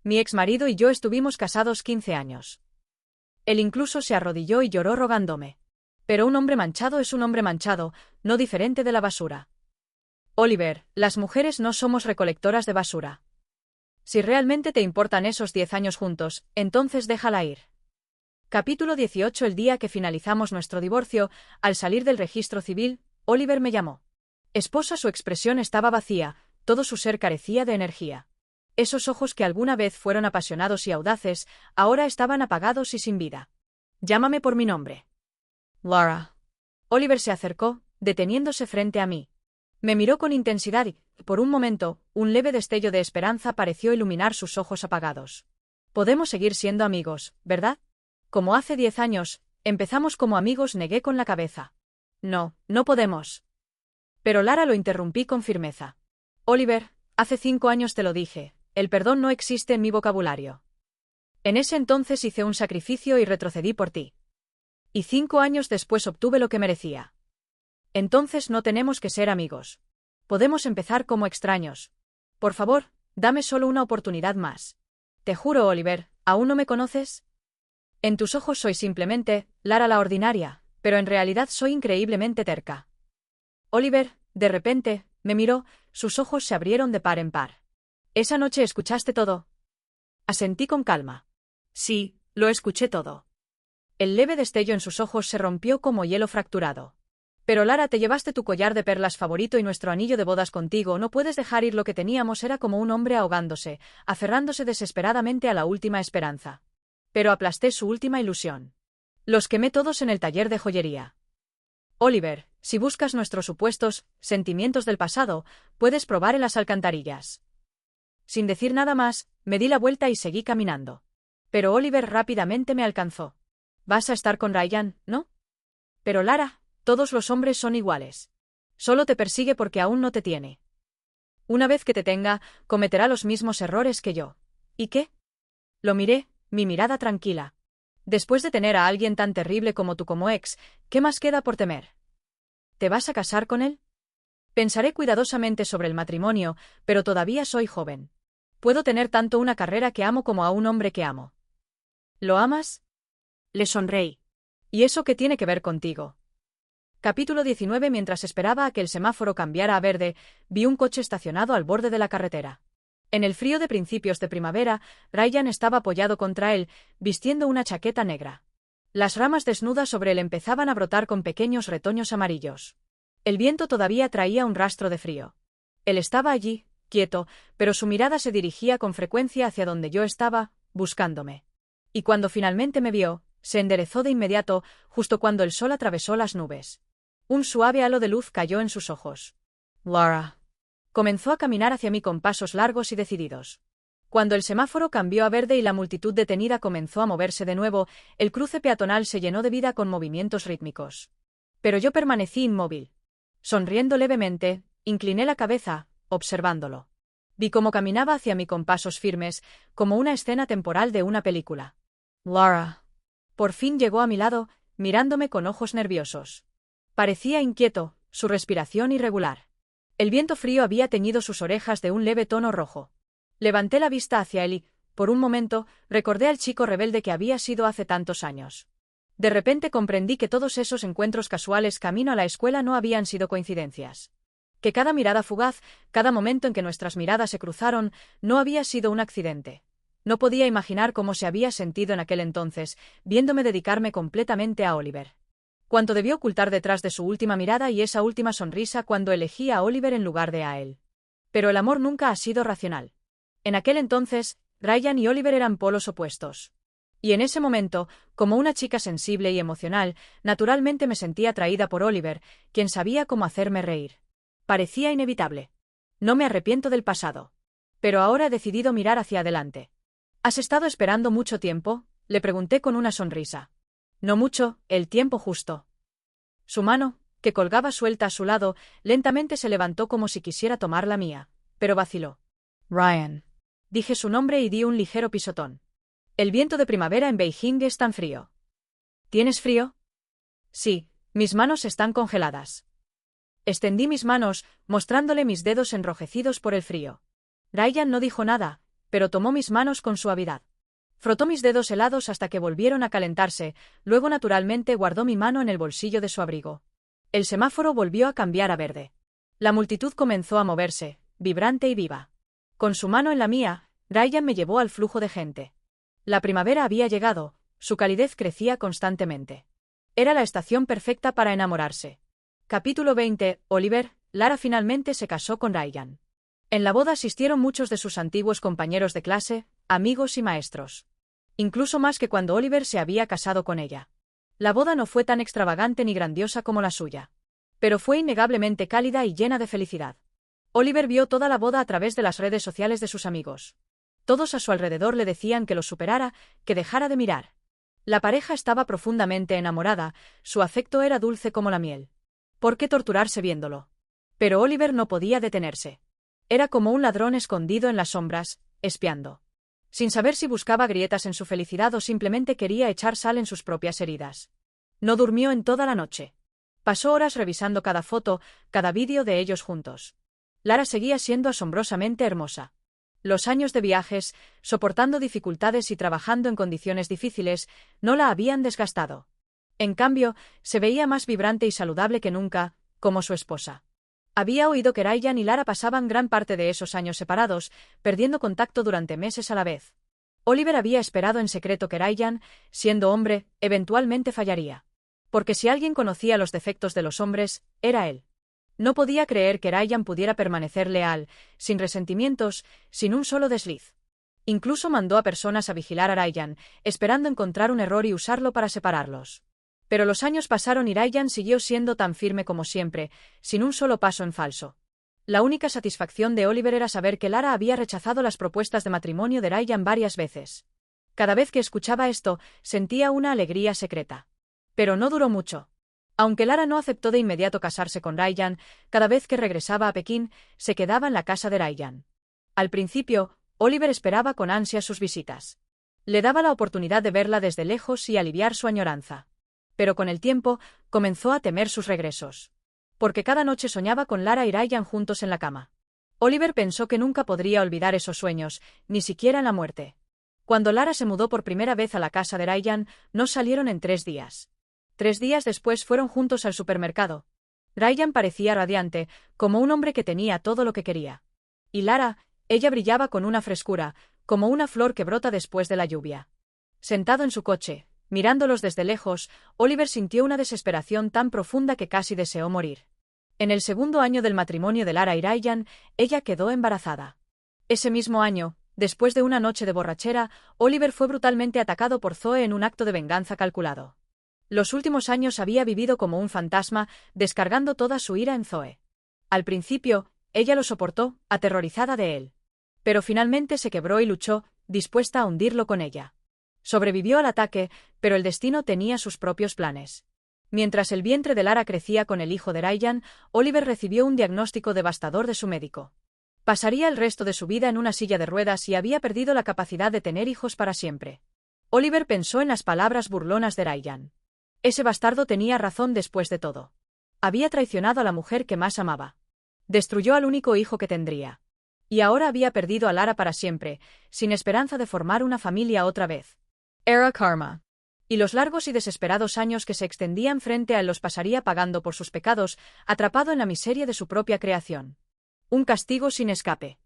Speaker 2: Mi exmarido y yo estuvimos casados 15 años. Él incluso se arrodilló y lloró rogándome. Pero un hombre manchado es un hombre manchado, no diferente de la basura. Oliver, las mujeres no somos recolectoras de basura. Si realmente te importan esos 10 años juntos, entonces déjala ir. Capítulo 18. El día que finalizamos nuestro divorcio, al salir del registro civil, Oliver me llamó. Esposa, su expresión estaba vacía, todo su ser carecía de energía. Esos ojos que alguna vez fueron apasionados y audaces, ahora estaban apagados y sin vida. Llámame por mi nombre. Lara. Oliver se acercó, deteniéndose frente a mí. Me miró con intensidad y, por un momento, un leve destello de esperanza pareció iluminar sus ojos apagados. Podemos seguir siendo amigos, ¿verdad? Como hace 10 años, empezamos como amigos, negué con la cabeza. No, no podemos. Pero Lara, lo interrumpí con firmeza. Oliver, hace 5 años te lo dije, el perdón no existe en mi vocabulario. En ese entonces hice un sacrificio y retrocedí por ti. Y 5 años después obtuve lo que merecía. Entonces no tenemos que ser amigos. Podemos empezar como extraños. Por favor, dame solo una oportunidad más. Te juro, Oliver, ¿aún no me conoces? En tus ojos soy simplemente Lara la ordinaria, pero en realidad soy increíblemente terca. Oliver, de repente, me miró, sus ojos se abrieron de par en par. ¿Esa noche escuchaste todo? Asentí con calma. Sí, lo escuché todo. El leve destello en sus ojos se rompió como hielo fracturado. Pero Lara, te llevaste tu collar de perlas favorito y nuestro anillo de bodas contigo, no puedes dejar ir lo que teníamos, era como un hombre ahogándose, aferrándose desesperadamente a la última esperanza. Pero aplasté su última ilusión. Los quemé todos en el taller de joyería. Oliver, si buscas nuestros supuestos sentimientos del pasado, puedes probar en las alcantarillas. Sin decir nada más, me di la vuelta y seguí caminando. Pero Oliver rápidamente me alcanzó. Vas a estar con Ryan, ¿no? Pero Lara, todos los hombres son iguales. Solo te persigue porque aún no te tiene. Una vez que te tenga, cometerá los mismos errores que yo. ¿Y qué? Lo miré, mi mirada tranquila. Después de tener a alguien tan terrible como tú como ex, ¿qué más queda por temer? ¿Te vas a casar con él? Pensaré cuidadosamente sobre el matrimonio, pero todavía soy joven. Puedo tener tanto una carrera que amo como a un hombre que amo. ¿Lo amas? Le sonreí. ¿Y eso qué tiene que ver contigo? Capítulo 19. Mientras esperaba a que el semáforo cambiara a verde, vi un coche estacionado al borde de la carretera. En el frío de principios de primavera, Ryan estaba apoyado contra él, vistiendo una chaqueta negra. Las ramas desnudas sobre él empezaban a brotar con pequeños retoños amarillos. El viento todavía traía un rastro de frío. Él estaba allí, quieto, pero su mirada se dirigía con frecuencia hacia donde yo estaba, buscándome. Y cuando finalmente me vio, se enderezó de inmediato, justo cuando el sol atravesó las nubes. Un suave halo de luz cayó en sus ojos. Lara. Comenzó a caminar hacia mí con pasos largos y decididos. Cuando el semáforo cambió a verde y la multitud detenida comenzó a moverse de nuevo, el cruce peatonal se llenó de vida con movimientos rítmicos. Pero yo permanecí inmóvil. Sonriendo levemente, incliné la cabeza, observándolo. Vi cómo caminaba hacia mí con pasos firmes, como una escena temporal de una película. Lara. Por fin llegó a mi lado, mirándome con ojos nerviosos. Parecía inquieto, su respiración irregular. El viento frío había teñido sus orejas de un leve tono rojo. Levanté la vista hacia él y, por un momento, recordé al chico rebelde que había sido hace tantos años. De repente comprendí que todos esos encuentros casuales camino a la escuela no habían sido coincidencias. Que cada mirada fugaz, cada momento en que nuestras miradas se cruzaron, no había sido un accidente. No podía imaginar cómo se había sentido en aquel entonces, viéndome dedicarme completamente a Oliver. Cuánto debió ocultar detrás de su última mirada y esa última sonrisa cuando elegí a Oliver en lugar de a él. Pero el amor nunca ha sido racional. En aquel entonces, Ryan y Oliver eran polos opuestos. Y en ese momento, como una chica sensible y emocional, naturalmente me sentía atraída por Oliver, quien sabía cómo hacerme reír. Parecía inevitable. No me arrepiento del pasado. Pero ahora he decidido mirar hacia adelante. ¿Has estado esperando mucho tiempo?, le pregunté con una sonrisa. No mucho, el tiempo justo. Su mano, que colgaba suelta a su lado, lentamente se levantó como si quisiera tomar la mía, pero vaciló.
Speaker 1: Ryan.
Speaker 2: Dije su nombre y di un ligero pisotón. El viento de primavera en Beijing es tan frío. ¿Tienes frío? Sí, mis manos están congeladas. Extendí mis manos, mostrándole mis dedos enrojecidos por el frío. Ryan no dijo nada, pero tomó mis manos con suavidad. Frotó mis dedos helados hasta que volvieron a calentarse, luego naturalmente guardó mi mano en el bolsillo de su abrigo. El semáforo volvió a cambiar a verde. La multitud comenzó a moverse, vibrante y viva. Con su mano en la mía, Ryan me llevó al flujo de gente. La primavera había llegado, su calidez crecía constantemente. Era la estación perfecta para enamorarse. Capítulo 20. Oliver. Lara finalmente se casó con Ryan. En la boda asistieron muchos de sus antiguos compañeros de clase, amigos y maestros. Incluso más que cuando Oliver se había casado con ella. La boda no fue tan extravagante ni grandiosa como la suya. Pero fue innegablemente cálida y llena de felicidad. Oliver vio toda la boda a través de las redes sociales de sus amigos. Todos a su alrededor le decían que lo superara, que dejara de mirar. La pareja estaba profundamente enamorada, su afecto era dulce como la miel. ¿Por qué torturarse viéndolo? Pero Oliver no podía detenerse. Era como un ladrón escondido en las sombras, espiando. Sin saber si buscaba grietas en su felicidad o simplemente quería echar sal en sus propias heridas. No durmió en toda la noche. Pasó horas revisando cada foto, cada vídeo de ellos juntos. Lara seguía siendo asombrosamente hermosa. Los años de viajes, soportando dificultades y trabajando en condiciones difíciles, no la habían desgastado. En cambio, se veía más vibrante y saludable que nunca, como su esposa. Había oído que Ryan y Lara pasaban gran parte de esos años separados, perdiendo contacto durante meses a la vez. Oliver había esperado en secreto que Ryan, siendo hombre, eventualmente fallaría. Porque si alguien conocía los defectos de los hombres, era él. No podía creer que Ryan pudiera permanecer leal, sin resentimientos, sin un solo desliz. Incluso mandó a personas a vigilar a Ryan, esperando encontrar un error y usarlo para separarlos. Pero los años pasaron y Ryan siguió siendo tan firme como siempre, sin un solo paso en falso. La única satisfacción de Oliver era saber que Lara había rechazado las propuestas de matrimonio de Ryan varias veces. Cada vez que escuchaba esto, sentía una alegría secreta. Pero no duró mucho. Aunque Lara no aceptó de inmediato casarse con Ryan, cada vez que regresaba a Pekín, se quedaba en la casa de Ryan. Al principio, Oliver esperaba con ansia sus visitas. Le daba la oportunidad de verla desde lejos y aliviar su añoranza. Pero con el tiempo, comenzó a temer sus regresos. Porque cada noche soñaba con Lara y Ryan juntos en la cama. Oliver pensó que nunca podría olvidar esos sueños, ni siquiera en la muerte. Cuando Lara se mudó por primera vez a la casa de Ryan, no salieron en 3 días. 3 días después fueron juntos al supermercado. Ryan parecía radiante, como un hombre que tenía todo lo que quería. Y Lara, ella brillaba con una frescura, como una flor que brota después de la lluvia. Sentado en su coche, mirándolos desde lejos, Oliver sintió una desesperación tan profunda que casi deseó morir. En el segundo año del matrimonio de Lara y Ryan, ella quedó embarazada. Ese mismo año, después de una noche de borrachera, Oliver fue brutalmente atacado por Zoe en un acto de venganza calculado. Los últimos años había vivido como un fantasma, descargando toda su ira en Zoe. Al principio, ella lo soportó, aterrorizada de él. Pero finalmente se quebró y luchó, dispuesta a hundirlo con ella. Sobrevivió al ataque, pero el destino tenía sus propios planes. Mientras el vientre de Lara crecía con el hijo de Ryan, Oliver recibió un diagnóstico devastador de su médico. Pasaría el resto de su vida en una silla de ruedas y había perdido la capacidad de tener hijos para siempre. Oliver pensó en las palabras burlonas de Ryan. Ese bastardo tenía razón después de todo. Había traicionado a la mujer que más amaba. Destruyó al único hijo que tendría. Y ahora había perdido a Lara para siempre, sin esperanza de formar una familia otra vez.
Speaker 1: Era karma.
Speaker 2: Y los largos y desesperados años que se extendían frente a él los pasaría pagando por sus pecados, atrapado en la miseria de su propia creación. Un castigo sin escape.